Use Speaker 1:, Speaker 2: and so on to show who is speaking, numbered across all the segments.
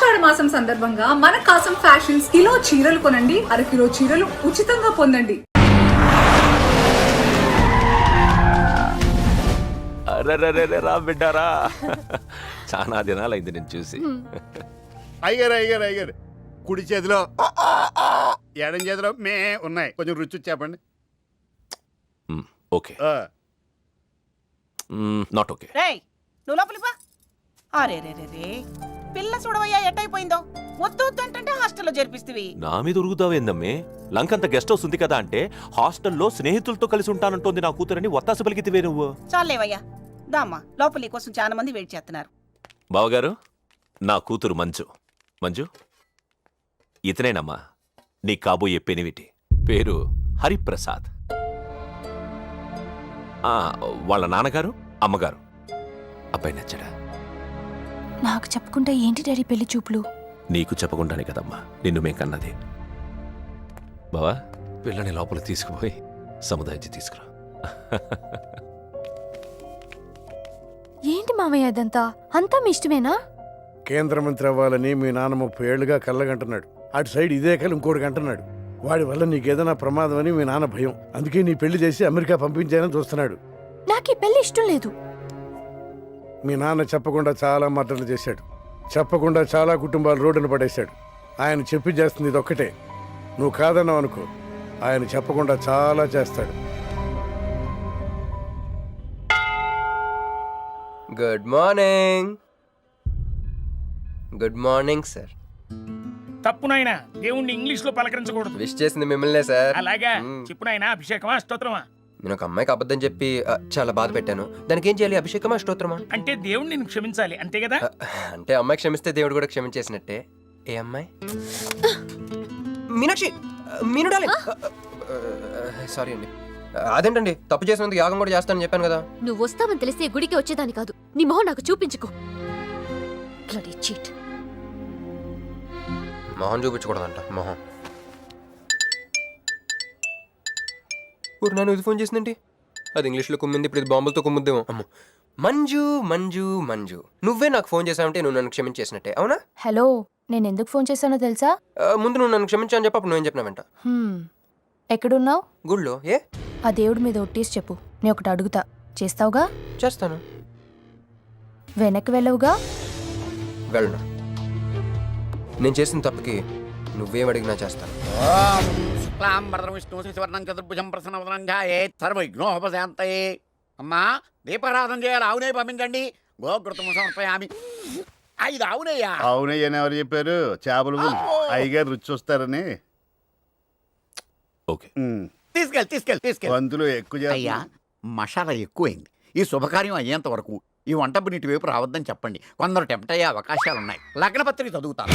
Speaker 1: ఆషాఢ మాసం సందర్భంగా మన కాసం ఫ్యాషన్స్ కిలో చీరలు కొనండి, అరకిలో చీరలు ఉచితంగా పొందండి.
Speaker 2: రా బిడ్డారా, చాలా దినాలైంది నేను చూసి.
Speaker 3: అయ్యారు కుడి చేతిలో ఎడం చేతిలో మే ఉన్నాయి, కొంచెం రుచి చెప్పండి.
Speaker 2: Okay, not okay.
Speaker 4: నువ్వు లోపలిపా. అరే రే రే రే పిల్ల చూడవయ్యా ఎట్టయిపోయిందో. వద్దు వద్దు అంటే హాస్టల్లో చేర్పిస్తవి.
Speaker 2: నా మీద ఉరుగుతావేందమ్మే? లంకంత గెస్ట్ హౌస్ ఉంది కదా అంటే హాస్టల్లో స్నేహితులతో కలిసి ఉంటానంటోంది నా కూతురని ఒత్తాసు పలికితివే నువ్వు.
Speaker 4: చాలేవయ్యా, దామ్మా లోపలి కోసం చాలా మంది వెయిట్ చేస్తున్నారు.
Speaker 2: బావగారు, నా కూతురు మంజు. మంజు, ఇతనేనమ్మా నీ కాబోయే పెనివిటి. పేరు హరిప్రసాద్. వాళ్ళ నాన్నగారు అమ్మగారు. అబ్బాయి నచ్చడా?
Speaker 5: నాకు చెప్పకుండా ఏంటి డాడీ పెళ్లి చూపులు?
Speaker 2: నీకు చెప్పకుండానే కదమ్మా నిన్ను మేం కన్నది. బావా, పిల్లని లోపల తీసుకుపోయి సముదాయించి తీసుకురా.
Speaker 5: ఏంటి మావయ్య అదంతా? అంతా మీ ఇష్టమేనా?
Speaker 6: కేంద్ర మంత్రి అవ్వాలని మీ నాన్న 30 ఏళ్లుగా కళ్ళగంటున్నాడు. అటు సైడ్ ఇదే కళ్ళు ఇంకోటికి అంటున్నాడు. వాడి వల్ల నీకేదైనా ప్రమాదం అని మీ నాన్న భయం. అందుకే నీ పెళ్లి చేసి అమెరికా పంపించాలని చూస్తున్నాడు.
Speaker 5: నాకు ఈ పెళ్లి ఇష్టం లేదు.
Speaker 6: మీ నాన్న చెప్పకుండా చాలా మర్డర్లు చేశాడు. చెప్పకుండా చాలా కుటుంబాలు రోడ్డున పడేశాడు. ఆయన చెప్పి చేస్తుంది ఇదొక్కటే. నువ్వు కాదన్నావు అనుకో, ఆయన చెప్పకుండా చాలా చేస్తాడు.
Speaker 7: Good morning. Good morning sir.
Speaker 8: తప్పు నాయనా, దేవుణ్ణి ఇంగ్లీష్ లో పలకరించకూడదు.
Speaker 7: విష్ చేసింది మిమ్మల్నే సార్.
Speaker 8: అలాగా చెప్పు నాయనా. అభిషేకమా స్తోత్రమా?
Speaker 7: నేను ఒక అమ్మాయికి అబద్ధం చెప్పి చాలా బాధ పెట్టాను. దానికి ఏం చేయాలి? అభిషేకమా స్తోత్రమా?
Speaker 8: అంటే దేవుణ్ణి నిన్ను క్షమించాలి అంతే కదా?
Speaker 7: అంటే అమ్మాయి క్షమిస్తే దేవుడు కూడా క్షమించేసినట్టే. ఏ అమ్మాయి? మీనాక్షి. మీనుడాలి. సారీ అండి. అదేంటండి, తప్పు చేసినందుకు యాగం కూడా చేస్తానని చెప్పాను కదా.
Speaker 5: నువ్వు వస్తావని తెలిస్తే గుడికి వచ్చేదాని కాదు. నీ మొహం నాకు చూపించుకో. Bloody cheat.
Speaker 7: మొహం చూపించకూడదంట. మొహం నన్ను ఇది ఫోన్ చేసిందండి. అది ఇంగ్లీష్లో కుమ్మింది, ఇప్పుడు ఇది బాంబులతో కుమ్ముద్దేమో. అమ్మో. మంజు మంజు మంజు, నువ్వే నాకు ఫోన్ చేసావంటే నువ్వు నన్ను క్షమించేసినట్టే, అవునా?
Speaker 5: హలో, నేను ఎందుకు ఫోన్ చేశానో తెలుసా?
Speaker 7: ముందు నువ్వు నన్ను క్షమించాలని చెప్పి అప్పుడు నువ్వేం చెప్పినావంట?
Speaker 5: ఎక్కడున్నావు?
Speaker 7: గుళ్ళో. ఏ?
Speaker 5: ఆ దేవుడి మీద ఒట్టేసి చెప్పు. నేను ఒకటి అడుగుతా, చేస్తావుగా?
Speaker 7: చేస్తాను.
Speaker 5: వెనక్కి వెళ్ళవుగా?
Speaker 7: వెళ్ళను. నేను చేసిన తప్పుకి నువ్వేం అడిగినా చేస్తాను.
Speaker 3: అమ్మా, దీపారాధన చేయాలి. ఆవునే పంపించండి. గోకృతము సమర్పయామి. 5 ఆవునయ్యా. ఆవునయ్య అని ఎవరు చెప్పారు? చేపలు అయ్యగారు రుచి చూస్తారని.
Speaker 2: ఓకే,
Speaker 3: తీసుకెళ్ళి వంతులు ఎక్కువ. అయ్యా, మసాలా ఎక్కువైంది. ఈ శుభకార్యం అయ్యేంత వరకు ఈ వంట నీటి వైపు రావద్దని చెప్పండి. కొందరు టెంప్ట్ అయ్యే అవకాశాలున్నాయి. లగ్నపత్రిక చదువుతాను.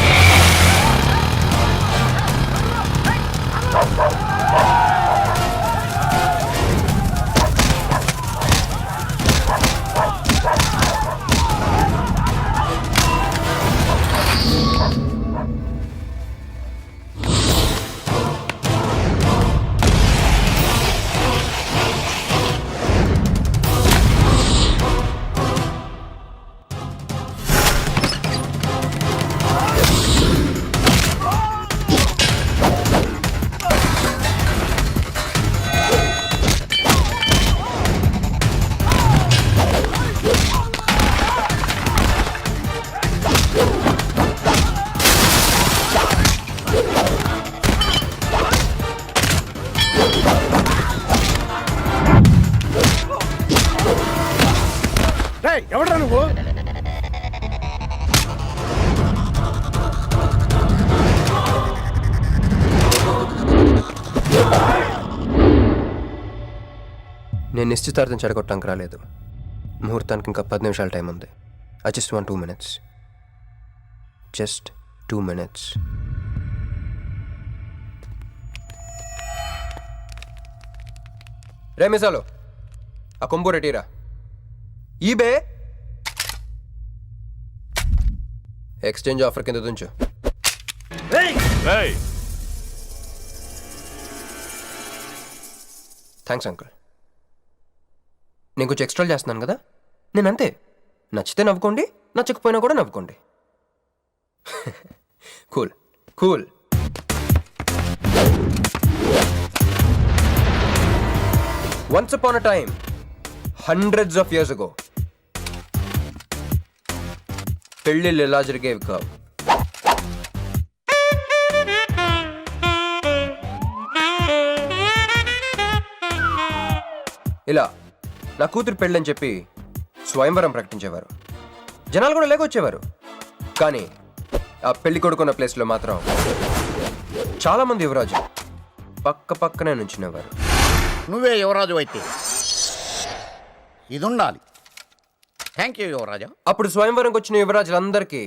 Speaker 6: ఎవడ్రా నువ్వు?
Speaker 7: నేను నిశ్చితార్థం చెడగొట్టడానికి రాలేదు. ముహూర్తానికి ఇంకా 10 నిమిషాల టైం ఉంది. I just want 2 minutes. Just 2 minutes. రే మిసాలు, ఆ కొంబు రెటీరా. ఈబే ఎక్స్చేంజ్ ఆఫర్ కింద తుంచు. Thanks uncle. నేను కొంచెం ఎక్స్ట్రా చేస్తున్నాను కదా, నేను అంతే. నచ్చితే నవ్వుకోండి, నచ్చకపోయినా కూడా నవ్వుకోండి. Cool cool. Once upon a time, hundreds of years ago, పెళ్ళిళ్ళు ఎలా జరిగేవి కావు. ఇలా నా కూతురు పెళ్ళని చెప్పి స్వయంవరం ప్రకటించేవారు. జనాలు కూడా లేకొచ్చేవారు. కానీ ఆ పెళ్లి కొడుకున్న ప్లేస్లో మాత్రం చాలా మంది యువరాజు పక్క పక్కనే నుంచునేవారు.
Speaker 3: నువ్వే యువరాజు అయితే ఇది ఉండాలి. థ్యాంక్ యూ యువరాజా.
Speaker 7: అప్పుడు స్వయంవరంకి వచ్చిన యువరాజులందరికీ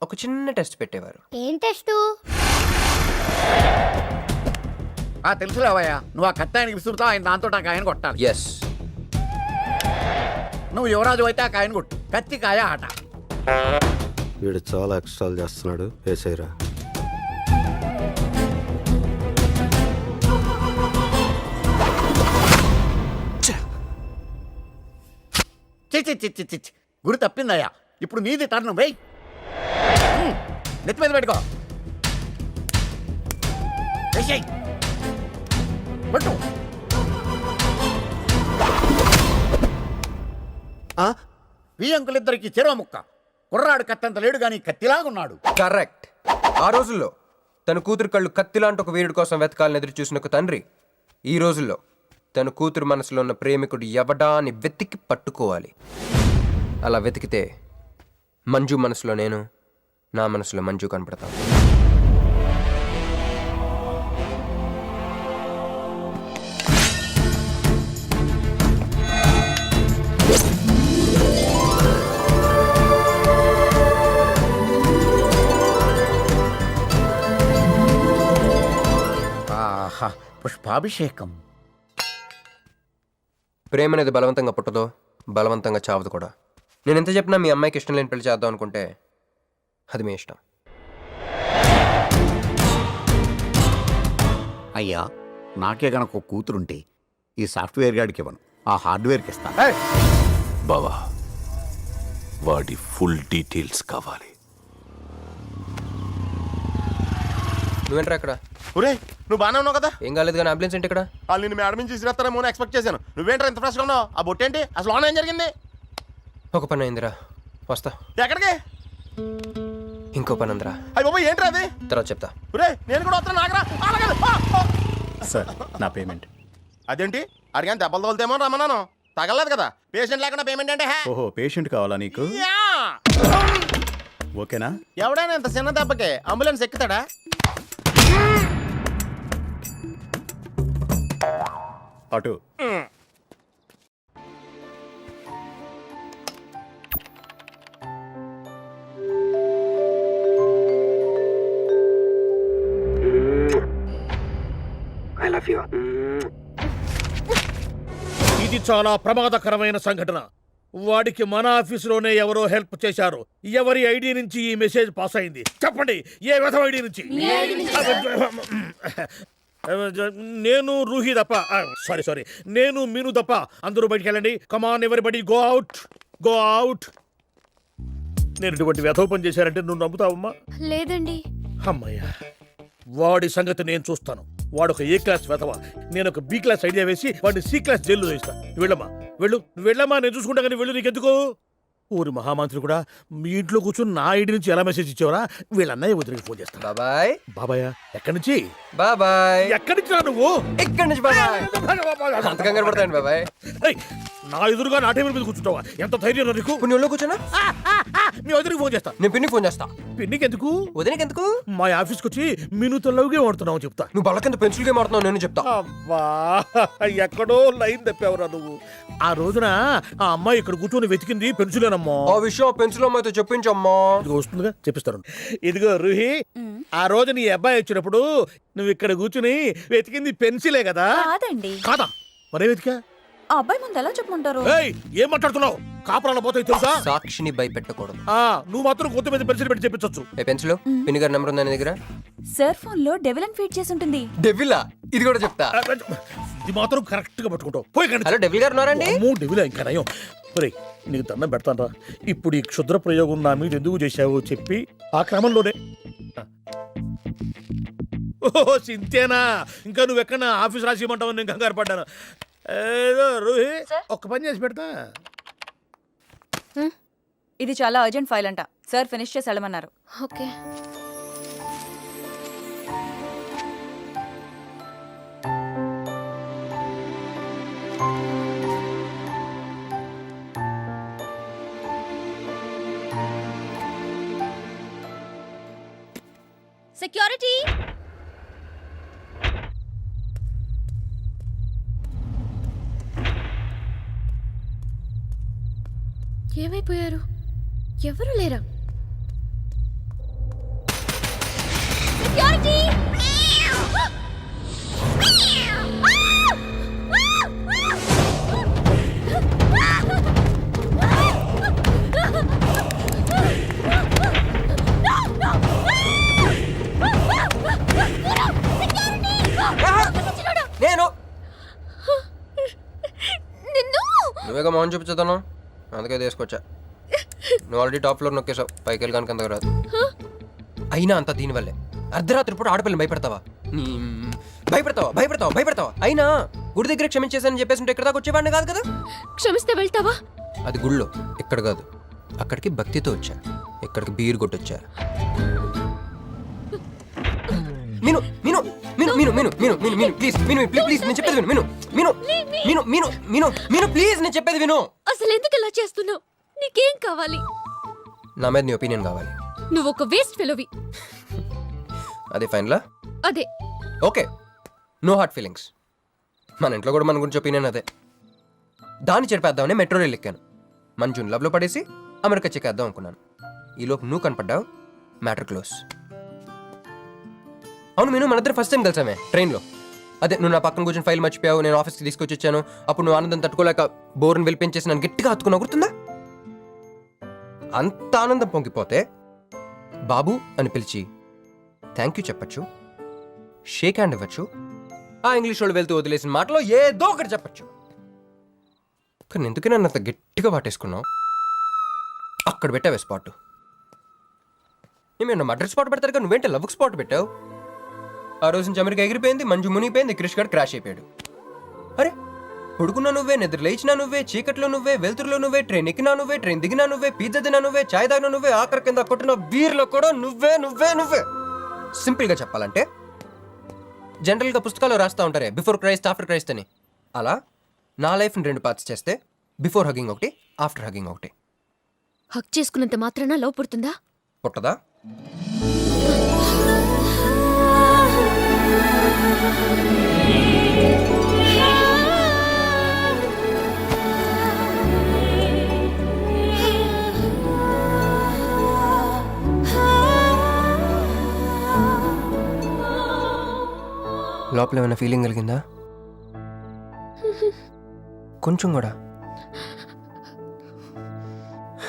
Speaker 7: ఒక చిన్న టెస్ట్ పెట్టేవారు.
Speaker 5: ఏం టెస్ట్?
Speaker 3: తెలుసులేవయ్యా, నువ్వు ఆ కత్తాయనికి విసురుతావు, ఆయన దాంతో ఆ కాయను కొట్టాలి.
Speaker 7: ఎస్,
Speaker 3: నువ్వు యువరాజు అయితే ఆ కాయను కొట్టు. కత్తి కాయ ఆట.
Speaker 9: వీడు చాలా ఎక్స్ట్రాలు చేస్తున్నాడు. వేసేయరా.
Speaker 3: చి గురి తప్పిందయ్యా. ఇప్పుడు నీది టర్న్. వెయ్, నెత్తి మీద పెట్టుకో. వేసేయ్. పట్టు. ఈ అంకులిద్దరికి చెరవ ముక్క. కుర్రాడు కత్తంత లేడు గాని కత్తిలాగున్నాడు.
Speaker 7: కరెక్ట్. ఆ రోజుల్లో తన కూతురు కళ్ళు కత్తిలాంటి ఒక వీరుడి కోసం వెతకాలని ఎదురు చూసిన ఒక తండ్రి ఈ రోజుల్లో తన కూతురు మనసులో ఉన్న ప్రేమికుడు ఎవడా అని వెతికి పట్టుకోవాలి. అలా వెతికితే మంజు మనసులో నేను, నా మనసులో మంజు కనపడతాను.
Speaker 3: ఆహా, పుష్పాభిషేకం.
Speaker 7: ప్రేమ అనేది బలవంతంగా పుట్టదో, బలవంతంగా చావదు కూడా. నేను ఎంత చెప్పినా మీ అమ్మాయికి ఇష్టం లేని పెళ్లి చేద్దాం అనుకుంటే అది మీ ఇష్టం.
Speaker 3: అయ్యా, నాకే గనక ఒక కూతురుంటే ఈ సాఫ్ట్వేర్ గాడికి ఇవ్వను, ఆ హార్డ్వేర్కి ఇస్తాను.
Speaker 2: బావా, వాడి ఫుల్ డీటెయిల్స్ కావాలి.
Speaker 7: నువ్వేంట్రా ఇక్కడ?
Speaker 10: ఒరే, నువ్వు బాగానే ఉన్నావు కదా?
Speaker 7: ఏం కాలేదు కానీ అంబులెన్స్ ఏంటి ఇక్కడ?
Speaker 10: వాళ్ళు నిన్ను మేడం నుంచి తీసుకురాస్తారేమో అని ఎక్స్పెక్ట్ చేశాను. నువ్వేంట్రా ఇంత ఫ్రెష్గా ఉన్నావు? ఆ బొట్టేంటి? అసలు ఆన్ ఏం జరిగింది?
Speaker 7: ఒక పని అయిందిరా, వస్తా.
Speaker 10: ఎక్కడికి?
Speaker 7: ఇంకో పని ఉందిరా,
Speaker 10: అయ్యి బాబు, ఏంట్రా అది?
Speaker 7: తర్వాత చెప్తా.
Speaker 10: ఒరే, నేను కూడా వస్తాను. నాగరా
Speaker 9: సార్, నా పేమెంట్.
Speaker 10: అదేంటి? అడిగాను దెబ్బలు తోలుతేమో రమ్మన్నాను. తగలలేదు కదా. పేషెంట్ లేకుండా పేమెంట్ అంటే
Speaker 9: ఓహో, పేషెంట్ కావాలా నీకు? ఓకేనా?
Speaker 10: ఎవడైనా ఇంత చిన్న దెబ్బకి అంబులెన్స్ ఎక్కుతాడా?
Speaker 9: అటు.
Speaker 8: ఇది చాలా ప్రమాదకరమైన సంఘటన. వాడికి మన ఆఫీసులోనే ఎవరో హెల్ప్ చేశారు. ఎవరి ఐడి నుంచి ఈ మెసేజ్ పాస్ అయింది? చెప్పండి, ఏ విధం ఐడి నుంచి? నేను రూహి తప్ప, సారీ, నేను మీను తప్ప అందరూ బయటికి వెళ్ళండి. కమాన్ ఎవరిబడి, గో అవుట్, గో అవుట్. నేను ఇటువంటి వ్యధో పని చేశానంటే నువ్వు నమ్ముతావమ్మా?
Speaker 5: లేదండి.
Speaker 8: అమ్మయ్యా, వాడి సంగతి నేను చూస్తాను. వాడు ఒక ఏ క్లాస్ వెధవ, నేను ఒక బి క్లాస్ ఐడియా వేసి వాడిని సి క్లాస్ జైల్లో వేస్తాను. వెళ్ళమ్మా, వెళ్ళు, వెళ్ళమ్మా, నేను చూసుకుంటా. కానీ వెళ్ళు, నీకెందుకు? ఊరి మహామంత్రి కూడా మీ ఇంట్లో కూర్చొని నా ఐడి నుంచి ఎలా మెసేజ్ ఇచ్చేవరా? వీళ్ళన్నయ్య వదిలికి ఫోన్ చేస్తాను.
Speaker 7: బాబాయ్.
Speaker 8: బాబాయ్ ఎక్కడి నుంచి?
Speaker 7: బాబాయ్.
Speaker 8: ఎక్కడి నుంచి రా నువ్వు?
Speaker 7: ఇక్కడి నుంచి బాబాయ్. అంత కంగారు పడతాయండి బాబాయ్.
Speaker 8: ఏయ్, నా ఎదురుగా నా టేబుల్ మీద కూర్చుంటావా? ఎంత ధైర్యం నీకు?
Speaker 7: ఇప్పుడు నువ్వు కూర్చున్నా,
Speaker 8: మీ వదిలికి ఫోన్ చేస్తా.
Speaker 7: నేను పిన్నికి ఫోన్ చేస్తా.
Speaker 8: పిన్నికి ఎందుకు?
Speaker 7: వదినకి ఎందుకు?
Speaker 8: మా ఆఫీస్కి వచ్చి మీనుతో లవ్గా వాడుతున్నావు చెప్తా.
Speaker 7: నువ్వు బళ్ళ కింద పెన్సిల్ గేమ్ ఆడుతున్నావు, నేను చెప్తా.
Speaker 8: అబ్బా, ఎక్కడో లైన్ తప్పావురా నువ్వు. ఆ రోజున ఆ అమ్మాయి ఇక్కడ కూర్చొని వెతికింది పెన్సిలేనమ్మా.
Speaker 7: ఆ విషయం పెన్సిల్ అమ్మాయితో చెప్పించమ్మా.
Speaker 8: ఇదిగో వస్తుందిగా, చెప్పిస్తాను. ఇదిగో రూహి, ఆ రోజు నీ అబ్బాయి వచ్చినప్పుడు నువ్వు ఇక్కడ కూర్చుని వెతికింది పెన్సిలే కదా?
Speaker 11: కాదండి.
Speaker 8: కాదా? మరే వెతికా?
Speaker 11: ఆ అబ్బాయి ముందు ఎలా చెప్పమంటారు?
Speaker 8: ఏయ్, ఏం మాట్లాడుతున్నావు? కాపురాల పోతాయి తెలుసా?
Speaker 7: సాక్షిని భయపెట్టకూడదు.
Speaker 8: నువ్వు మాత్రం కొత్త మీద పెన్సిల్ పెట్టి చెప్పించచ్చు.
Speaker 7: ఏ పెన్సిల్? పిన్ని గారి నెంబర్ ఉందా నీ దగ్గర?
Speaker 11: సార్ ఫోన్ లో డెవిల్ అని ఫీడ్ చేసి ఉంటుంది.
Speaker 7: డెవిలా? ఇది కూడా చెప్తా.
Speaker 8: ఇది మాత్రం కరెక్ట్ గా పట్టుకుంటావు. పోయి
Speaker 7: హలో, డెవిల్ గారు ఉన్నారండి?
Speaker 8: డెవిల్ ఇంకా నయం. ఒరేయ్ నీకు దండం పెడతానరా. ఇప్పుడు ఈ క్షుద్ర ప్రయోగం నా మీద ఎందుకు చేశావో చెప్పి ఆ క్రమంలోనే. ఓహో సింతేనా, ఇంకా నువ్వెక్కడ ఆఫీస్ రాసిమంటావు, నేను కంగారు పడ్డాను. ఏదో రోహి ఒక్క పని చేసి పెడతా.
Speaker 11: ఇది చాలా అర్జెంట్ ఫైల్ అంట, సార్ ఫినిష్ చేసి వెళ్ళమన్నారు.
Speaker 5: ఓకే. సెక్యూరిటీ. ఏమైపోయారు? ఎవరు లేరా? సెక్యూరిటీ.
Speaker 7: నేను
Speaker 5: నిన్ను
Speaker 7: నువ్వేగా మౌన్ చూపించదాను, అందుకే తీసుకొచ్చా. నువ్వు ఆల్రెడీ టాప్ ఫ్లోర్ నొక్కేసావు, పైకి వెళ్ళి కనుక అంతకు రాదు. అయినా అంత దీనివల్లే అర్ధరాత్రి పూట ఆడపిల్లని భయపెడతావా? భయపెడతావా భయపెడతావా భయపెడతావా? అయినా గుడి దగ్గర క్షమించేసానని చెప్పేసి ఉంటే ఇక్కడ దాకా వచ్చేవాడిని కాదు కదా.
Speaker 5: క్షమిస్తే వెళ్తావా?
Speaker 7: అది గుళ్ళో, ఇక్కడ కాదు. అక్కడికి భక్తితో వచ్చా, ఇక్కడికి బీరు కొట్టొచ్చా. మీను మీను మీను మీను మీను మీను మీను మీను ప్లీజ్ మీను ప్లీజ్ నేను చెప్పేది విను. మీను మీను మీను మీను మీను ప్లీజ్ నేను చెప్పేది విను.
Speaker 5: అసలు ఎందుకు ఇలా చేస్తున్నావు? నీకేం కావాలి?
Speaker 7: నా మీద నీ ఒపీనియన్ కావాలి.
Speaker 5: నువ్వు ఒక వేస్ట్ ఫెలోవి.
Speaker 7: అదే ఫైనలా?
Speaker 5: అదే.
Speaker 7: Okay, no heart feelings. మన ఇంట్లో కూడా మన గురించి ఒపీనియన్ అదే. దాన్ని చెరిపేద్దామని మెట్రో రైల్ ఎక్కాను. మంజుని లవ్లో పడేసి అమెరికా చెక్కేద్దాం అనుకున్నాను. ఈలోపు నువ్వు కనపడ్డావు, మ్యాటర్ క్లోజ్. అవును మీను, మన ఇద్దరు ఫస్ట్ టైం కలిసామే ట్రైన్లో. అదే నువ్వు నా పక్కన కూర్చొని ఫైల్ మర్చిపోయావు, నేను ఆఫీస్కి తీసుకొచ్చి వచ్చాను. అప్పుడు నువ్వు ఆనందం తట్టుకోలేక బోర్ని వెళ్ళిపించేసి నన్ను గట్టిగా హత్తుకున్నా, గుర్తుందా? అంత ఆనందం పొంగిపోతే బాబు అని పిలిచి థ్యాంక్ యూ చెప్పచ్చు, షేక్ హ్యాండ్ ఇవ్వచ్చు, ఆ ఇంగ్లీష్ వాళ్ళు వెళ్తూ వదిలేసిన మాటలో ఏదో ఒకటి చెప్పచ్చు. కానీ ఎందుకు నన్ను అంత గట్టిగా వాటేసుకున్నావు? అక్కడ పెట్టావే స్పాట్. నేను మర్డర్ స్పాట్ పెడతారు కానీ నువ్వేంటి లవ్కి స్పాట్ పెట్టావు? ఆ రోజు నుంచి అమెరికా ఎగిరిపోయింది, మంజు మునిగిపోయింది, క్రిష్ గారు క్రాష్ అయిపోయాడు. అరే పడుకున్నా నువ్వే, నిద్ర లేచినా నువ్వే, చీకట్లో నువ్వే, వెలుతురులో నువ్వే, ట్రైన్ ఎక్కినా నువ్వే, ట్రైన్ దిగినా నువ్వే, పిజ్జా తినా నువ్వే, చాయ్ తాగినా నువ్వే, ఆఖరి కింద కొట్టిన బీర్లో కూడా నువ్వే నువ్వే నువ్వే. సింపుల్గా చెప్పాలంటే జనరల్గా పుస్తకాలు రాస్తూ ఉంటారే బిఫోర్ క్రైస్ట్ ఆఫ్టర్ క్రైస్ట్ అని, అలా నా లైఫ్ని 2 పార్ట్స్ చేస్తే బిఫోర్ హగింగ్ ఒకటి, ఆఫ్టర్ హగింగ్ ఒకటి.
Speaker 5: హక్ చేసుకున్నంత మాత్రాన లవ్ పుడుతుందా?
Speaker 7: పుట్టదా? లోపల ఏమైనా ఫీలింగ్ కలిగిందా? కొంచెం కూడా?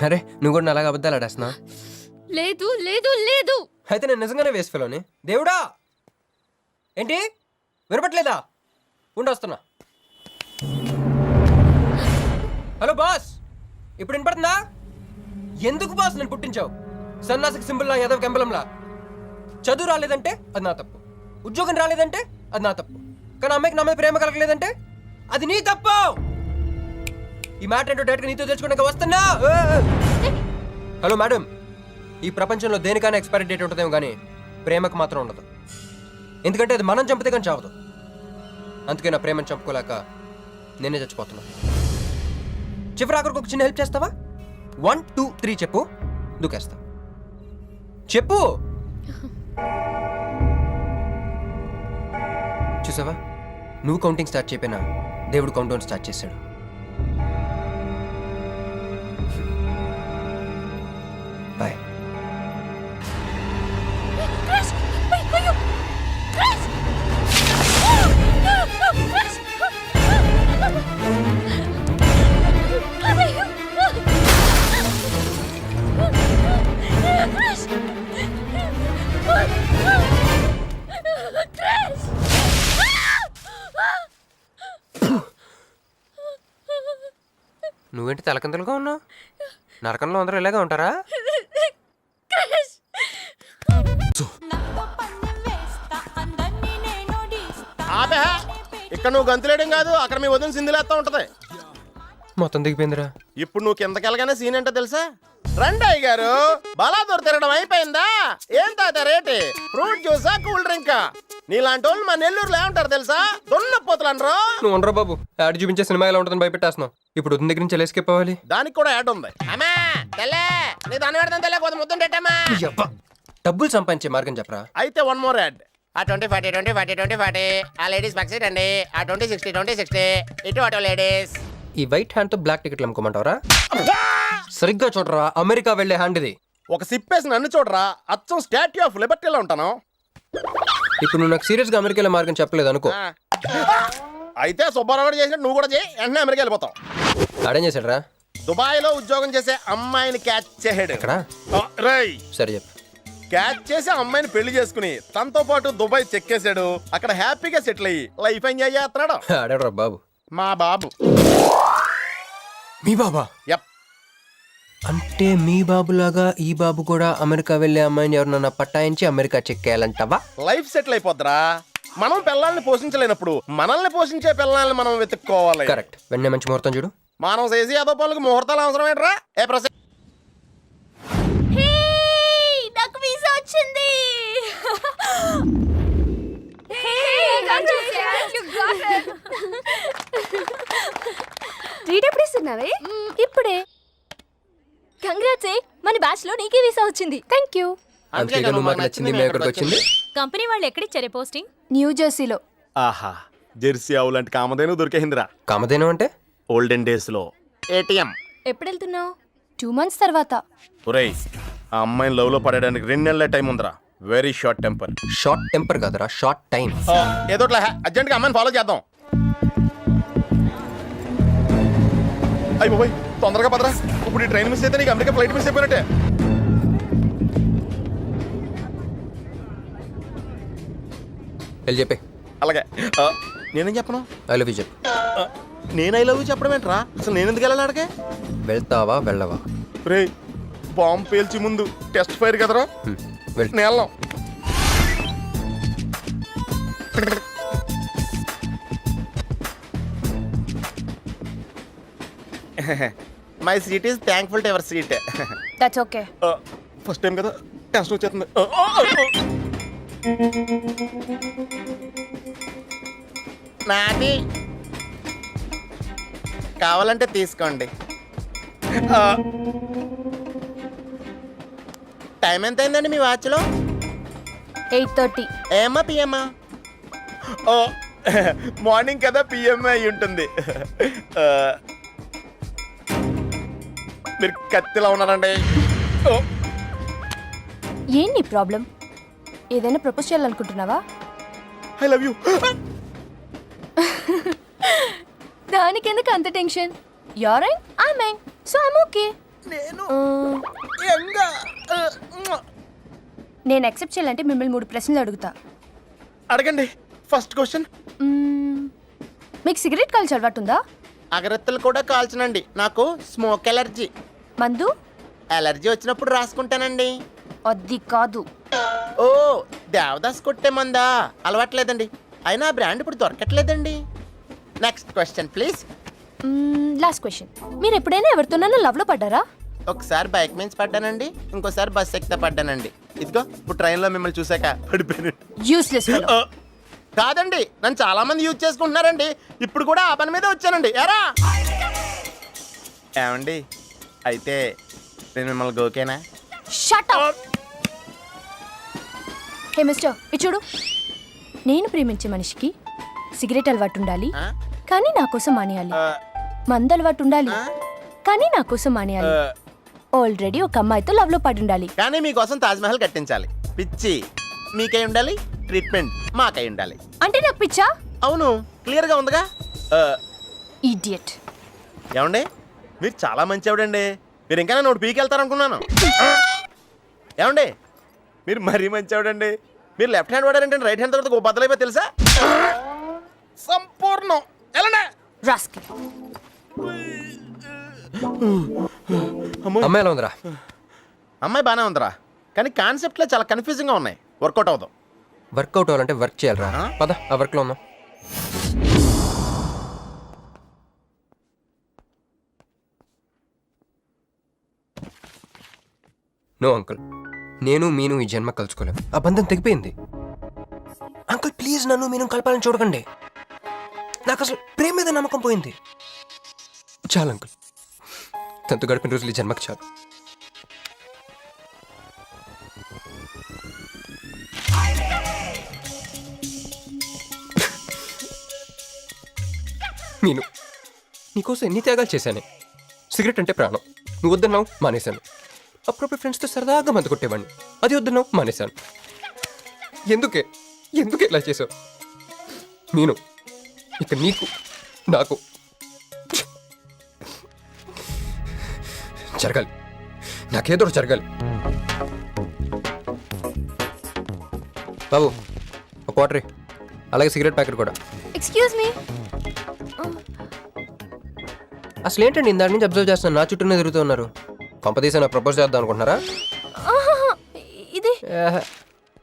Speaker 7: అరే నువ్వు కూడా అలాగే అబద్ధాలు ఆడేస్తున్నా?
Speaker 5: లేదు లేదు లేదు.
Speaker 7: అయితే నేను నిజంగానే వేస్ట్ ఫెలోని. దేవుడా ఏంటి వినపట్లేదా? ఉండొస్తున్నా. హలో బాస్, ఇప్పుడు వినపడుతుందా? ఎందుకు బాస్ నన్ను పుట్టించావు? సన్నాసికి సింబల్లా, యాదవ్ కెంబలంలా. చదువు రాలేదంటే అది నా తప్పు, ఉద్యోగం రాలేదంటే అది నా తప్పు, కానీ అమ్మాయికి నా మీద ప్రేమ కలగలేదంటే అది నీ తప్పు. ఈ మ్యాటర్ ఏంటో డైరెక్ట్గా నీతో తెచ్చుకోవడానికి వస్తున్నా. హలో మేడం, ఈ ప్రపంచంలో దేనికైనా ఎక్స్పైరీ డేట్ ఉంటుందేమో కానీ ప్రేమకు మాత్రం ఉండదు. ఎందుకంటే అది మనం చంపితే కానీ చావదు. అందుకే నా ప్రేమను చంపుకోలేక నేనే చచ్చిపోతున్నా. చివరి ఆఖరికి ఒక చిన్న హెల్ప్ చేస్తావా? 1 2 3 చెప్పు, దూకేస్తా. చెప్పు. చూసావా, నువ్వు కౌంటింగ్ స్టార్ట్ చేయపోయినా దేవుడు కౌంట్ డౌన్ స్టార్ట్ చేశాడు. బాయ్. నువ్వేంటి తలకిందులుగా ఉన్నావు? నరకంలో అందరూ ఇలాగే ఉంటారా?
Speaker 10: ఆపే ఇక్కడ నువ్వు గంతులేయడం కాదు, అక్కడ మీ వదిన సింధులేస్తా ఉంటది.
Speaker 7: మొత్తం దిగిపోయిందిరా.
Speaker 10: ఇప్పుడు నువ్వు కిందకెళ్ళగానే సీన్ ఏంటో తెలుసా? రండి అయ్య గారు, బలాదూర్ తిరగడం అయిపోయిందా? ఏం తాత రేటు? ఫ్రూట్ జ్యూసా, కూల్ డ్రింకా? నీలాంటి వాళ్ళు మా నెల్లూరులో ఏమంటారు తెలుసా? దొన్నపోతులు అనరు.
Speaker 7: నువ్వు ఉండరా బాబు, యాడ్ చూపించే సినిమా ఎలా ఉంటుందని భయపెట్టేస్తున్నావు. ఇప్పుడు వదిన దగ్గర నుంచి ఎలా ఎస్కేప్ అవ్వాలి?
Speaker 10: దానికి కూడా యాడ్ ఉంది. అమ్మా తెల్లే, నీ దాన్ని పెడతాను తెల్లే, కొంత ముద్దుంటమ్మా.
Speaker 7: డబ్బులు సంపాదించే మార్గం చెప్పరా.
Speaker 10: అయితే వన్ మోర్ యాడ్. ఆ 20 40 20 40 20 40 ఆ లేడీస్ బ్యాక్ సైడ్ అండి. ఆ 20 60 20 60 ఇటు అటు లేడీస్.
Speaker 7: ఈ వైట్ హ్యాండ్ తో బ్లాక్ టికెట్లు అమ్ముకోమంటావరా? సరిగ్గా చూడరా, అమెరికా వెళ్లే హ్యాండ్ ఇది.
Speaker 10: ఒక సిప్పేసి నన్ను చూడరా, అచ్చం స్టాట్యూ ఆఫ్ లిబర్టీలో ఉంటాను.
Speaker 7: ఇప్పుడు నువ్వు నాకు సీరియస్ గా అమెరికా మార్గం చెప్పలేదు అనుకో.
Speaker 10: అయితే సుబ్బారావు చేసినట్టు నువ్వు కూడా చేయి, వెంటనే అమెరికా వెళ్ళిపోతావు.
Speaker 7: ఆడేం చేశాడరా?
Speaker 10: దుబాయ్ లో ఉద్యోగం చేసే అమ్మాయిని క్యాచ్ చేసాడు.
Speaker 7: ఎక్కడ?
Speaker 10: రై
Speaker 7: సరే చెప్పు.
Speaker 10: క్యాచ్ చేసి అమ్మాయిని పెళ్లి చేసుకుని తనతో పాటు దుబాయ్ చెక్కేశాడు. అక్కడ హ్యాపీగా సెటిల్ అయ్యి లైఫ్ ఎంజాయ్ చేస్తున్నాడు.
Speaker 7: ఆడాడురా బాబు.
Speaker 10: మా బాబు.
Speaker 7: మీ బాబా?
Speaker 10: యప్.
Speaker 7: అంటే మీ బాబులాగా ఈ బాబు కూడా అమెరికా వెళ్లే అమ్మాయిని ఎవరినన్నా పట్టాయించి అమెరికా చెక్కేయాలంటావా?
Speaker 10: లైఫ్ సెటిల్ అయిపోద్దిరా. మనం పిల్లల్ని పోషించలేనప్పుడు మనల్ని పోషించే పిల్లల్ని మనం వెతుక్కోవాలి.
Speaker 7: కరెక్ట్. వెంటనే మంచి ముహూర్తం చూడు.
Speaker 10: మనం చేసి అదో పనులకు ముహూర్తాలు అవసరం ఏంట్రా? ఏ ప్రశ్న
Speaker 5: నాకు వీసా వచ్చింది. ట్రీట్ ఎప్పుడు ఇస్తున్నావే? ఇప్పుడే. కంగ్రాట్స్, మన బ్యాచ్ లో నీకే వీసా వచ్చింది. Thank you.
Speaker 7: అందుకే నువ్వు మాకు నచ్చింది, మేము ఎక్కడికి వచ్చింది.
Speaker 5: కంపెనీ వాళ్ళు ఎక్కడిచ్చారే పోస్టింగ్? న్యూ జెర్సీలో.
Speaker 10: ఆహా, జెర్సీ ఆవు లాంటి కామధేను దొరికేసిందిరా.
Speaker 7: కామధేను అంటే?
Speaker 10: ఓల్డెన్ డేస్ లో ఏటీఎం.
Speaker 5: ఎప్పుడు వెళ్తున్నావు? 2 months తర్వాత.
Speaker 10: ఒరేయ్, ఆ అమ్మాయిని లవ్ లో పడడానికి 2 నెలల టైం ఉందిరా. Very short temper.
Speaker 7: Short temper కాదురా, షార్ట్ టైం.
Speaker 10: ఏదో అర్జెంట్ గా అమ్మాయిని ఫాలో చేద్దాం. అయ్యి బాబోయ్, తొందరగా పదరా. ఇప్పుడు ఈ ట్రైన్ మిస్ అయితే నీకు అమెరికా ఫ్లైట్ మిస్ అయిపోయినట్టే.
Speaker 7: వెళ్ళి చెప్పే.
Speaker 10: అలాగే. నేనేం చెప్పను?
Speaker 7: ఐ లవ్ యూ చెప్పు.
Speaker 10: నేను ఐ లవ్ యూ చెప్పడం ఏంట్రా? అసలు నేను ఎందుకు వెళ్ళాలి అడిగే?
Speaker 7: వెళ్తావా వెళ్ళవా?
Speaker 10: రే, బాంబు పేల్చి ముందు టెస్ట్ ఫైర్ కదరా.
Speaker 7: వెళ్ళు.
Speaker 10: నేను వెళ్ళాం. My seat is thankful to ever seat.
Speaker 11: That's okay.
Speaker 10: First time కదా, టెన్షన్ వచ్చేస్తుంది. నాది కావాలంటే తీసుకోండి. టైం ఎంత అయిందండి మీ వాచ్లో?
Speaker 5: 8:30.
Speaker 10: ఏమా పిఎమ్మా? ఓ, మార్నింగ్ కదా, పిఎంఏ అయి ఉంటుంది. మీరు కత్తిలా ఉన్నారండి.
Speaker 5: ఏంటి ప్రాబ్లం? ఏదైనా ప్రపోజ్ చేయాలనుకుంటున్నావా?
Speaker 10: I love you.
Speaker 5: దానికి ఎందుకు అంత tension? You're right, I mine, so I'm okay. నేను యాక్సెప్ట్ చేయాలంటే మిమ్మల్ని 3 ప్రశ్నలు అడుగుతా.
Speaker 10: అడగండి. First question.
Speaker 5: మీకు సిగరెట్ కాల్చి అలవాటు ఉందా?
Speaker 10: అగరత్తులు కూడా కాల్చనండి, నాకు స్మోక్ ఎలర్జీ.
Speaker 5: మందు?
Speaker 10: ఎలర్జీ వచ్చినప్పుడు రాసుకుంటానండి.
Speaker 5: అది కాదు.
Speaker 10: ఓ, దేవదాస్ కొట్టే మందా? అలవాట్లేదండి. అయినా బ్రాండ్ ఇప్పుడు దొరకట్లేదండి. Next question please.
Speaker 5: Last question. మీరు ఎప్పుడైనా ఎవరితోనైనా లవ్ లో పడ్డారా?
Speaker 10: ఒకసారి బైక్ మీద పడ్డానండి, ఇంకోసారి బస్ ఎక్కితే పడ్డానండి. ఇదిగో ఇప్పుడు ట్రైన్లో మిమ్మల్ని చూసాక పడిపోయాను.
Speaker 5: Useless fellow.
Speaker 10: కాదండి, నన్ను చాలా మంది యూజ్ చేసుకుంటున్నారండి. ఇప్పుడు కూడా ఆ పని మీద వచ్చానండి. ఎరా ఏమండి, అయితే నేను మిమ్మల్ని ఓకేనా?
Speaker 5: Shut up. హే మిస్టర్, ఇది చూడు. నేను ప్రేమించే మనిషికి సిగరెట్ అలవాటు ఉండాలి, కానీ నా కోసం మానేయాలి. మందు అలవాటు ఉండాలి, కానీ నా కోసం మానేయాలి. ఆల్రెడీ ఒక అమ్మాయితో లవ్ లో పడి ఉండాలి,
Speaker 10: కానీ మీకోసం తాజ్మహల్ కట్టించాలి. పిచ్చి మీకై ఉండాలి, ట్రీట్మెంట్ మాకై ఉండాలి.
Speaker 5: అంటే నాకు పిచ్చా?
Speaker 10: అవును, క్లియర్ గా ఉందిగా.
Speaker 5: ఇడియట్.
Speaker 10: ఏమండి, మీరు చాలా మంచి ఆవిడండి. మీరు ఇంకా నన్ను పీకి వెళ్తారనుకున్నాను. ఏమండి, మీరు మరీ మంచి ఆవిడండి. మీరు లెఫ్ట్ హ్యాండ్ వాడారంటే రైట్ హ్యాండ్ తర్వాత బద్దలైపోయి తెలుసా? సంపూర్ణం. ఎలాండి?
Speaker 5: రాస్కెల్.
Speaker 7: అమ్మాయి ఎలా ఉందిరా?
Speaker 10: అమ్మాయి బానే ఉందిరా, కానీ కాన్సెప్ట్లే చాలా కన్ఫ్యూజింగ్ గా ఉన్నాయి. వర్కౌట్ అవుతాం.
Speaker 7: వర్కౌట్ అవ్వాలంటే వర్క్ చేయాలరా. పద ఆ వర్క్లో ఉందాం. నో అంకుల్, నేను మీను ఈ జన్మ కలుసుకోలేము. ఆ బంధం తెగిపోయింది. అంకుల్ ప్లీజ్ నన్ను మీను కలపాలని చూడకండి. నాకు అసలు ప్రేమ మీద నమ్మకం పోయింది. చాలు అంకుల్, తనతో గడిపిన రోజులు ఈ జన్మకి చాలు. నేను నీకోసం ఎన్ని త్యాగాలు చేశానే. సిగరెట్ అంటే ప్రాణం, నువ్వు వద్దన్నావు మానేశాను. అప్పుడప్పుడు ఫ్రెండ్స్తో సరదాగా మందు కొట్టేవాడిని, అది వద్దన్నావు మానేశాను. ఎందుకే ఇలా చేసావు నేను? ఇక నీకు నాకు జరగాలి, నాకేదో జరగాలి. బాబు ఒక వాటర్, అలాగే సిగరెట్ ప్యాకెట్ కూడా.
Speaker 5: Excuse me.
Speaker 7: అసలు ఏంటండి ఇందాక నుంచి అబ్జర్వ్ చేస్తున్నాను, నా చుట్టూనే తిరుగుతూ ఉన్నారు. కొంపదీసా నా ప్రపోజ్ చేద్దాం అనుకుంటున్నారా?
Speaker 5: ఇది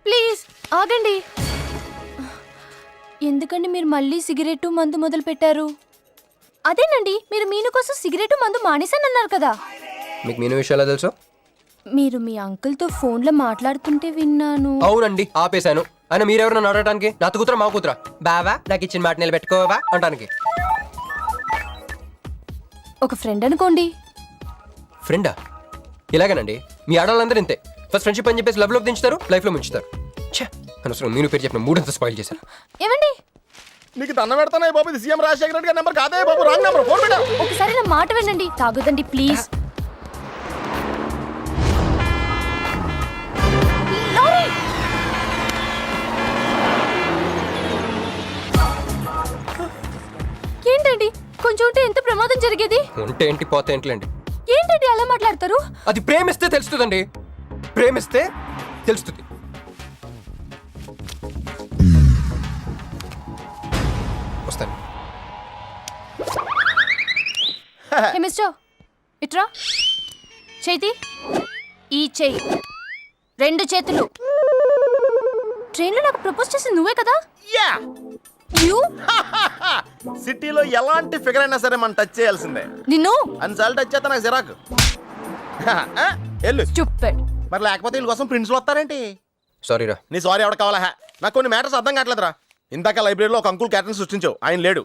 Speaker 5: ప్లీజ్ ఆగండి. ఎందుకండి మీరు మళ్ళీ సిగరెట్ మందు మొదలు పెట్టారు? అదేనండి, మీరు మీను కోసం సిగరెట్ మందు మానేశానన్నారు కదా.
Speaker 7: మీకు మీను విషయాలు తెలుసు?
Speaker 5: మీరు మీ అంకుల్తో ఫోన్లో మాట్లాడుతుంటే విన్నాను.
Speaker 7: అవునండి, ఆపేశాను. ఆయన మీరెవరు నన్ను అడగడానికి? నా కూతురా మా కూతురా? బావా నాకు ఇచ్చిన మాట నిలబెట్టుకోవా అంటానికి.
Speaker 5: ఒక ఫ్రెండ్ అనుకోండి.
Speaker 7: ఫ్రెండా? ఇలాగేనండి, మీ ఆడవాళ్ళందరూ ఇంతే. ఫస్ట్ ఫ్రెండ్షిప్ అని చెప్పేసి లవ్లోకి దించుతారు, లైఫ్లో ముంచుతారు. ఛే, అనవసరం మీను పేరు చెప్పిన మూడంతా స్పాయిల్ చేశారు.
Speaker 5: ఏమండి,
Speaker 10: నీకు దండ పెడతానే బాబు, ఇది సీఎం రాజశేఖర రెడ్డి గారి నెంబర్ కాదే బాబు, రాంగ్ నెంబర్. ఫోన్ పెట్టా.
Speaker 5: ఒకసారి నా మాట వినండి. తాగొద్దండి ప్లీజ్. ఏంటండి, కొంచెం ఉంటే ఎంత ప్రమాదం జరిగేది.
Speaker 7: ఉంటే ఏంటి, పోతే ఏంటిలేండి.
Speaker 5: ఏంటండి అలా మాట్లాడతారు?
Speaker 7: అది ప్రేమిస్తే తెలుస్తుందండి, ప్రేమిస్తే తెలుస్తుంది. వస్తాను.
Speaker 5: హే మిస్టర్, ఇట్రా. చేతి ఈ చెయ్యి, రెండు చేతులు. ట్రైన్లో నాకు ప్రపోజ్ చేసింది నువ్వే కదా?
Speaker 10: Yeah,
Speaker 5: you.
Speaker 10: సిటీలో ఎలాంటి ఫిగర్ అయినా సరే మనం టచ్ చేయాల్సిందే.
Speaker 5: నిన్ను
Speaker 10: అన్నిసార్లు టచ్ చేస్తా నాకు సిరాకు. వెళ్ళు.
Speaker 5: స్టూపిడ్.
Speaker 10: మరి లేకపోతే వీళ్ళ కోసం ప్రిన్స్లు వస్తారేంటి?
Speaker 7: సారీ రా.
Speaker 10: నీ సారీ ఎవడ కావాలా? నాకు కొన్ని మ్యాటర్స్ అర్థం కావట్లేదురా. ఇందాక లైబ్రరీలో ఒక అంకుల్ క్యారెక్టర్ సృష్టించావు, ఆయన లేడు.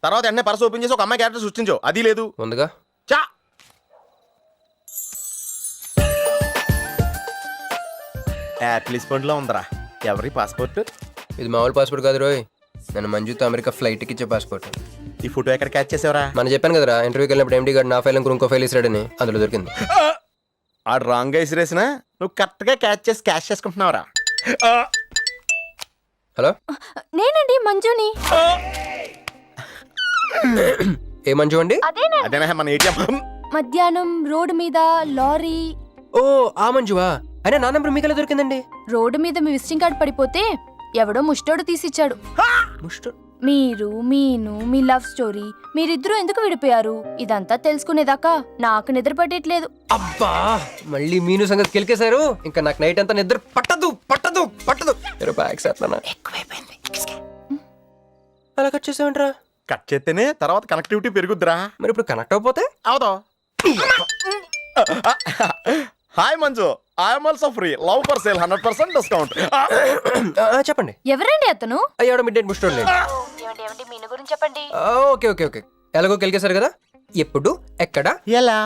Speaker 10: తర్వాత వెంటనే పర్స్ ఓపెన్ చేసి ఒక అమ్మాయి క్యారెక్టర్ సృష్టించావు, అది లేదు.
Speaker 7: ఉందిగా.
Speaker 10: చా యాప్లిస్ పండ్లో ఉందరా. ఎవరి పాస్పోర్ట్?
Speaker 7: ఇది మామూలు పాస్పోర్ట్ కాదు రోయ్, నన్ను మంజుతో అమెరికా ఫ్లైట్కి ఇచ్చే పాస్పోర్ట్.
Speaker 10: ఈ ఫోటో ఎక్కడ క్యాచ్ చేసావరా?
Speaker 7: మనం చెప్పాను కదరా, ఇంటర్వ్యూకి వెళ్ళినప్పుడు ఎండి గారు నా ఫైల్ ఇంకో ఫైల్ ఇస్తాడని, అందులో దొరికింది.
Speaker 10: ఆడు రాంగ్ గా ఇసిరేసినా నువ్వు కరెక్ట్ గా క్యాచ్ చేసి క్యాష్ చేసుకుంటున్నావురా.
Speaker 7: హలో,
Speaker 5: నేనండి మంజుని.
Speaker 7: ఏ మంజు అండి?
Speaker 10: అదేనా మన ఏటీఎం?
Speaker 5: మధ్యాహ్నం రోడ్డు మీద లారీ.
Speaker 7: ఓ ఆ మంజువా? అయినా నా నెంబర్ మీకు ఎలా దొరికిందండి?
Speaker 5: రోడ్డు మీద మీ విజిటింగ్ కార్డ్ పడిపోతే ఎవడో ముష్టోడు తీసిచ్చాడు. మీరు మీను మీ లవ్ స్టోరీ, మీరిద్దరూ ఎందుకు విడిపోయారు ఇదంతా తెలుసుకునేదాకా నాకు నిద్ర పట్టట్లేదు.
Speaker 7: అబ్బా, మళ్ళీ మీను సంగతి కెలికేశారు. ఇంకా నాకు నైట్ అంతా నిద్ర పట్టదు పట్టదు పట్టదు. ఎక్కువైపోయింది. అలా కట్ చేసావంటరా?
Speaker 10: కట్ చేస్తేనే తర్వాత కనెక్టివిటీ పెరుగుద్దిరా.
Speaker 7: మరి ఇప్పుడు కనెక్ట్ అయిపోతే
Speaker 10: అవుతావు. Hi Manju, I'm also free, love for sale, 100% discount.
Speaker 7: చెప్పండి.
Speaker 5: ఎవరండి అతను?
Speaker 7: అయ్యాడు మిడ్ నైట్ ముస్టోడ్ లేండి.
Speaker 5: మీను గురించి చెప్పండి.
Speaker 7: ఓకే ఓకే ఓకే, ఎలాగో కెలికేశారు కదా. ఎప్పుడు, ఎక్కడ,
Speaker 10: ఎలా?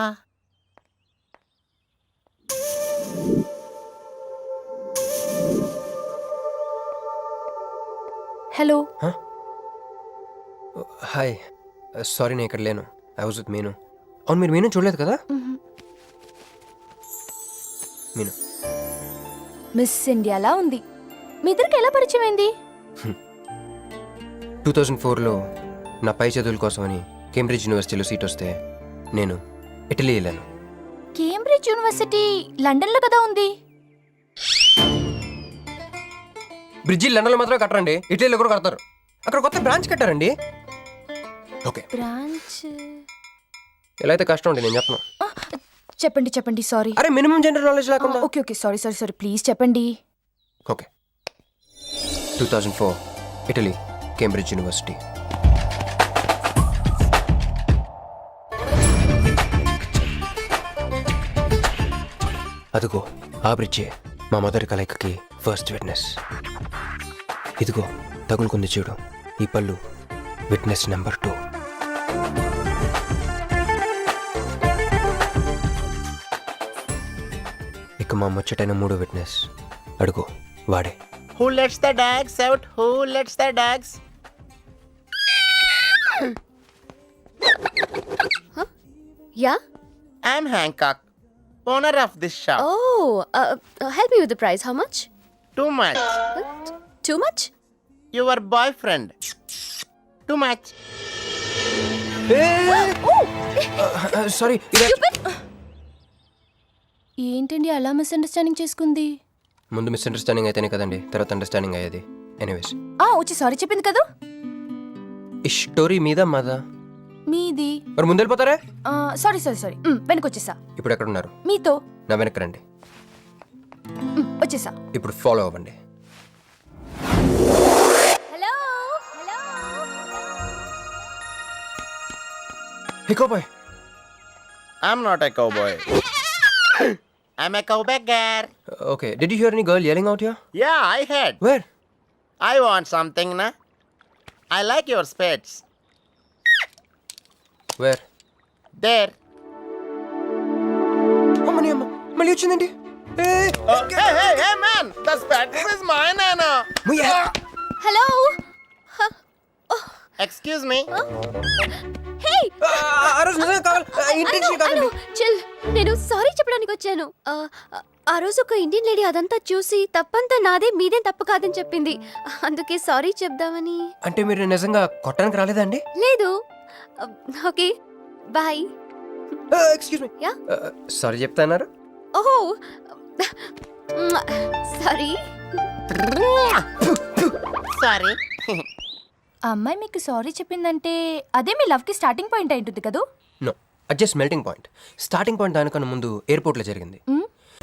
Speaker 5: హలో.
Speaker 7: హాయ్, సారీ నేను ఇక్కడ లేను, ఐ వాజ్ విత్ మీను. అవును, మీరు మీను చూడలేదు కదా? మీను
Speaker 5: మిస్ ఇండియాలా ఉంది. మీ ఇద్దరికి ఎలా పరిచయం అయింది?
Speaker 7: 2004లో నా పై చదువుల కోసమని కేంబ్రిడ్జ్ యూనివర్సిటీలో సీట్ వస్తే నేను ఇటలీ వెళ్ళాను.
Speaker 5: కేంబ్రిడ్జ్ యూనివర్సిటీ లండన్లో కదా ఉంది.
Speaker 7: బ్రిడ్జి లండన్లో మాత్రమే కట్టరండి, ఇటలీలో కూడా కడతారు. అక్కడ కొత్త బ్రాంచ్ కట్టారండి. ఓకే,
Speaker 5: బ్రాంచ్
Speaker 7: ఎలా అయితే కష్టం ఉండి నేను చెప్పను.
Speaker 5: చెప్పండి చెప్పండి, సారీ.
Speaker 7: అరే మినిమం జనరల్ నాలెడ్జ్ లేకుండా.
Speaker 5: Okay okay, sorry sorry sorry, please చెప్పండి.
Speaker 7: ఓకే. 2004 Italy, Cambridge university. అదిగో ఆ బ్రిడ్జే మా మొదటి కలయికకి ఫస్ట్ విట్నెస్. ఇదిగో తగులుకుంది చూడు ఈ పళ్ళు, విట్నెస్ నెంబర్ 2. ఇక మా ముచ్చటైన 3 విట్నెస్ అడుగు వాడే.
Speaker 10: Who lets the dogs out? Who lets the dogs?
Speaker 5: Yeah.
Speaker 10: I'm Hancock, owner of this shop.
Speaker 5: Oh, help me with the price. How much?
Speaker 10: Too much.
Speaker 5: Too much?
Speaker 10: Your boyfriend. Too much.
Speaker 7: Sorry.
Speaker 5: ఏంటండి అలా misunderstanding చేసుకుంది?
Speaker 7: ముందు misunderstanding అయితేనే కదండి తర్వాత understanding అయ్యేది. Anyways,
Speaker 5: వచ్చి sorry చెప్పింది కదా.
Speaker 7: ఈ స్టోరీ మీద మాదా?
Speaker 5: మీది.
Speaker 7: మరి ముందు వెళ్ళిపోతారే.
Speaker 5: సారీ సారీ సారీ, వెనకొచ్చేసా.
Speaker 7: ఇప్పుడు ఎక్కడ ఉన్నారు?
Speaker 5: మీతో.
Speaker 7: నా వెనక్కి రండి.
Speaker 5: వచ్చేసా.
Speaker 7: ఇప్పుడు ఫాలో అవ్వండి.
Speaker 5: Hello hello.
Speaker 7: Hey cowboy.
Speaker 10: I'm not a cowboy. I'm a cowbagger.
Speaker 7: Okay, did you hear any girl yelling out here?
Speaker 10: Yeah, I heard.
Speaker 7: Where?
Speaker 10: I want something, na? I like your spades.
Speaker 7: Where?
Speaker 10: There.
Speaker 7: అమ్మని అమ్మ మళ్ళీ వచ్చిందండి.
Speaker 10: Hey, man! The spades is mine, Anna.
Speaker 5: Hello.
Speaker 10: Excuse me.
Speaker 5: హే,
Speaker 7: ఆ రోజు నిజంగా కావాలి, intention కాదండి.
Speaker 5: Chill. నేను సారీ చెప్పడానికి వచ్చాను. ఆ రోజు ఒక ఇండియన్ లేడీ అదంతా చూసి తప్పంతా నాదే, మీదేం తప్పు కాదని చెప్పింది. అందుకే సారీ చెప్దామని.
Speaker 7: అంటే మీరు నిజంగా కొట్టడానికి రాలేదండి?
Speaker 5: లేదు. Okay bye.
Speaker 7: Excuse me.
Speaker 5: Yeah.
Speaker 7: Sorry చెప్తాన్నారు.
Speaker 5: ఓహో సారీ.
Speaker 10: Sorry.
Speaker 5: ఆ అమ్మాయి మీకు సారీ చెప్పిందంటే అదే మీ లవ్కి స్టార్టింగ్ పాయింట్ అయి ఉంటుంది కదా?
Speaker 7: నో, అది just melting point. Starting point దానికన్నా ముందు ఎయిర్పోర్ట్లో జరిగింది.